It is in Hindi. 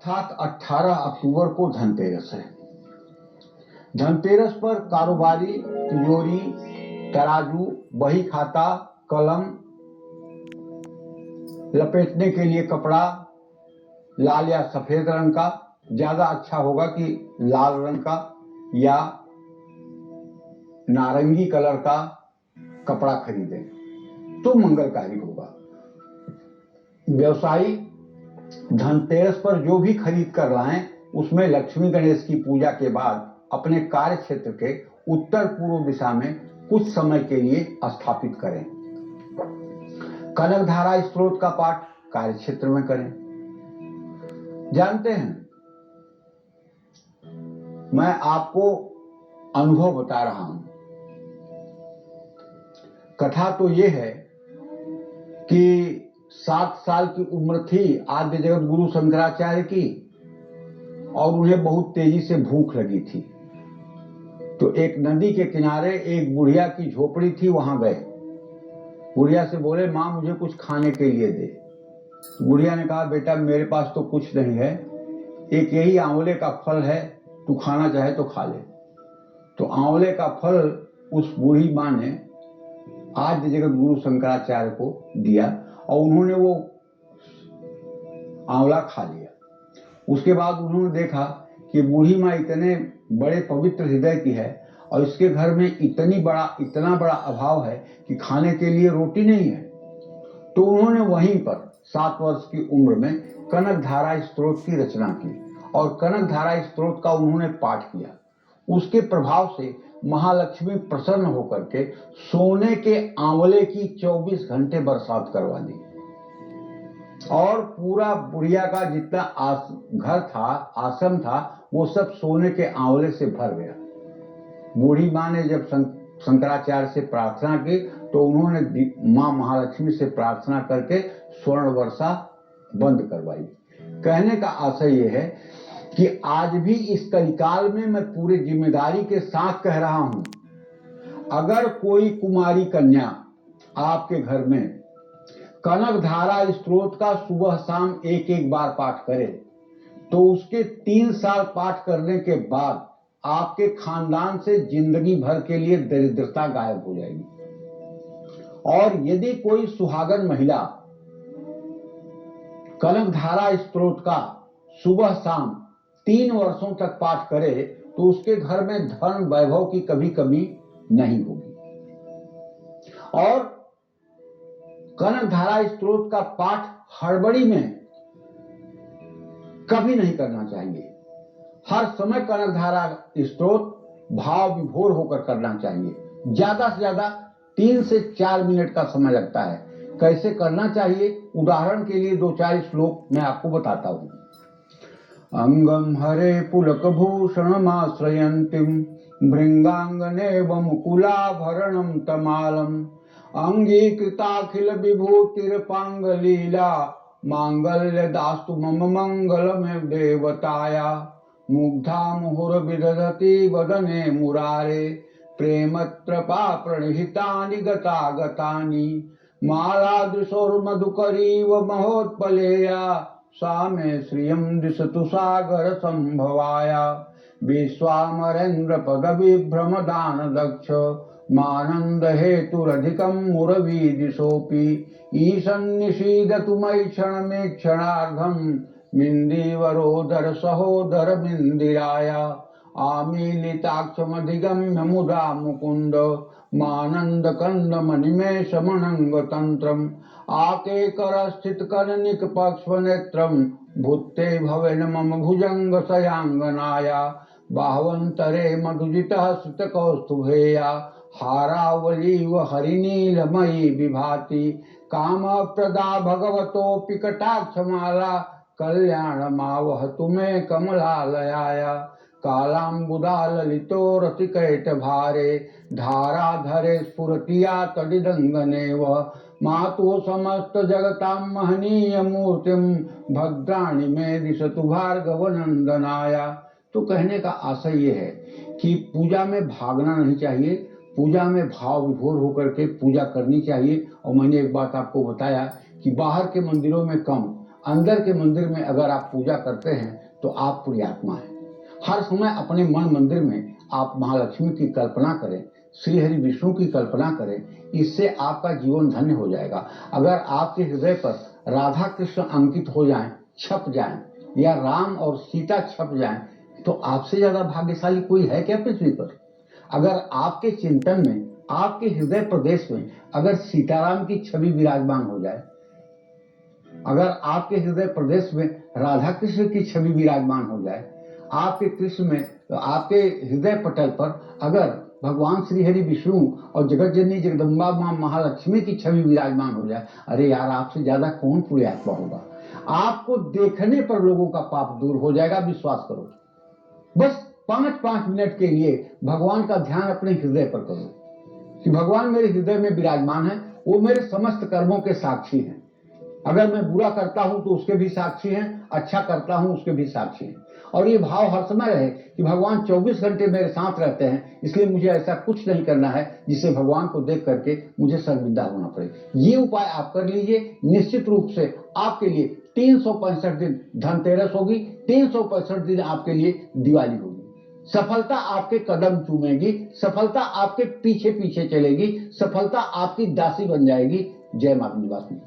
अर्थात 18 अक्टूबर को धनतेरस है। धनतेरस पर कारोबारी तिजोरी, तराजू, बही खाता, कलम, लपेटने के लिए कपड़ा लाल या सफेद रंग का, ज्यादा अच्छा होगा कि लाल रंग का या नारंगी कलर का कपड़ा खरीदें तो मंगलकारी होगा। व्यवसायी धनतेरस पर जो भी खरीद कर लाएं उसमें लक्ष्मी गणेश की पूजा के बाद अपने कार्य क्षेत्र के उत्तर पूर्व दिशा में कुछ समय के लिए स्थापित करें। कनकधारा स्त्रोत का पाठ कार्य क्षेत्र में करें। जानते हैं, मैं आपको अनुभव बता रहा हूं। कथा तो यह है कि 7 साल की उम्र थी आद्य जगत गुरु शंकराचार्य की और उन्हें बहुत तेजी से भूख लगी थी। तो एक नदी के किनारे एक बुढ़िया की झोपड़ी थी, वहां गए। बुढ़िया से बोले, मां मुझे कुछ खाने के लिए दे। तो बुढ़िया ने कहा, बेटा मेरे पास तो कुछ नहीं है, एक यही आंवले का फल है, तू खाना चाहे तो खा ले। तो आंवले का फल उस बूढ़ी मां ने आद्य जगत गुरु शंकराचार्य को दिया और उन्होंने वो आंवला खा लिया। उसके बाद उन्होंने देखा कि बूढ़ी माँ इतने बड़े पवित्र हृदय की है और इसके घर में इतना बड़ा अभाव है कि खाने के लिए रोटी नहीं है। तो उन्होंने वहीं पर 7 वर्ष की उम्र में कनकधारा स्त्रोत की रचना की और कनकधारा स्त्रोत का उन्होंने पाठ किया। उसके प्रभाव से महालक्ष्मी प्रसन्न होकर के सोने के आंवले की 24 घंटे बरसात करवा दी और पूरा बुढ़िया का जितना घर था, आश्रम था, वो सब सोने के आंवले से भर गया। बूढ़ी माँ ने जब शंकराचार्य से प्रार्थना की तो उन्होंने माँ महालक्ष्मी से प्रार्थना करके स्वर्ण वर्षा बंद करवाई। कहने का आशय यह है कि आज भी इस कलिकाल में मैं पूरी जिम्मेदारी के साथ कह रहा हूं, अगर कोई कुमारी कन्या आपके घर में कनकधारा स्त्रोत का सुबह शाम एक बार पाठ करे तो उसके 3 साल पाठ करने के बाद आपके खानदान से जिंदगी भर के लिए दरिद्रता गायब हो जाएगी। और यदि कोई सुहागन महिला कनकधारा स्त्रोत का सुबह शाम 3 वर्षों तक पाठ करे तो उसके घर में धन वैभव की कभी कमी नहीं होगी। और कनकधारा स्त्रोत का पाठ हड़बड़ी में कभी नहीं करना चाहिए। हर समय कनकधारा स्त्रोत भाव विभोर होकर करना चाहिए। ज्यादा से ज्यादा 3 से 4 मिनट का समय लगता है। कैसे करना चाहिए, उदाहरण के लिए 2-4 श्लोक मैं आपको बताता हूं। अंगम हरे पुलक भूषणमाश्रयन्तीं भृंगांगनेव मुकुलाभरणं तमालम् अंगीकृताखिल विभूतिर्पांगलीला मांगल्य दास्तु मम मंगलमेव देवताया मुग्धा मुहुर्विदधति वदने मुरारे प्रेमत्रपा प्रणिहितानि गतागतानि मालादृशोर्मधुकरीव महोत्पलेया सा मे श्रियं दिशतु सागर संभवाया विश्वामरेन्द्र पदविभ्रमदान दक्ष मानंद हेतुरधिकं मुरवी दिशोऽपि ईशन्निषीदतु मयि क्षणमे क्षणार्धं मिन्दीवरोदर सहोदर मिन्दिराया आमीलिताक्षमधिगम्य मुदा मुकुन्द मानंद कंद मणिमेष मनंग तंत्रम आके कर स्थित करनिक पक्ष्वनेत्रम भूते भवेन मम भुजंग सयांगनाया बाहवंतरे मधुजितः श्रुत कौस्तुभेया हारावलीव हरिनीलमयी विभाति काम प्रदा भगवतोऽपि कटाक्षमाला कल्याणमावहतु मे कमलालयाया कालांबुदा ललितो रतिकैट भारे धाराधरे स्फुरतिया तडिदंगनेव मातु समस्त जगतां महनीय मूर्तिम भद्राणि मे दिशतु भार्गव नंदनाया। तो कहने का आशय ये है कि पूजा में भागना नहीं चाहिए, पूजा में भाव विभोर होकर के पूजा करनी चाहिए। और मैंने एक बात आपको बताया कि बाहर के मंदिरों में कम, अंदर के मंदिर में अगर आप पूजा करते हैं तो आप पुण्यात्मा हैं। हर समय अपने मन मंदिर में आप महालक्ष्मी की कल्पना करें, श्री हरि विष्णु की कल्पना करें, इससे आपका जीवन धन्य हो जाएगा। अगर आपके हृदय पर राधा कृष्ण अंकित हो जाएं, छप जाएं, या राम और सीता छप जाएं, तो आपसे ज्यादा भाग्यशाली कोई है क्या पृथ्वी पर? अगर आपके चिंतन में, आपके हृदय प्रदेश में अगर सीताराम की छवि विराजमान हो जाए, अगर आपके हृदय प्रदेश में राधा कृष्ण की छवि विराजमान हो जाए, आपके कृष्ण में, आपके हृदय पटल पर अगर भगवान श्री हरि विष्णु और जगत जननी जगदम्बा मां महालक्ष्मी की छवि विराजमान हो जाए, अरे यार, आपसे ज्यादा कौन पुण्यात्मा होगा? आपको देखने पर लोगों का पाप दूर हो जाएगा, विश्वास करो। बस 5-5 मिनट के लिए भगवान का ध्यान अपने हृदय पर करो कि भगवान मेरे हृदय में विराजमान है, वो मेरे समस्त कर्मों के साक्षी हैं। अगर मैं बुरा करता हूं तो उसके भी साक्षी हैं, अच्छा करता हूं उसके भी साक्षी हैं। और ये भाव हर समय रहे कि भगवान 24 घंटे मेरे साथ रहते हैं, इसलिए मुझे ऐसा कुछ नहीं करना है जिससे भगवान को देख करके मुझे शर्मिंदा होना पड़े। ये उपाय आप कर लीजिए, निश्चित रूप से आपके लिए 365 दिन धनतेरस होगी, 365 दिन आपके लिए दिवाली होगी। सफलता आपके कदम चूमेगी, सफलता आपके पीछे पीछे चलेगी, सफलता आपकी दासी बन जाएगी। जय माता निवासिनी।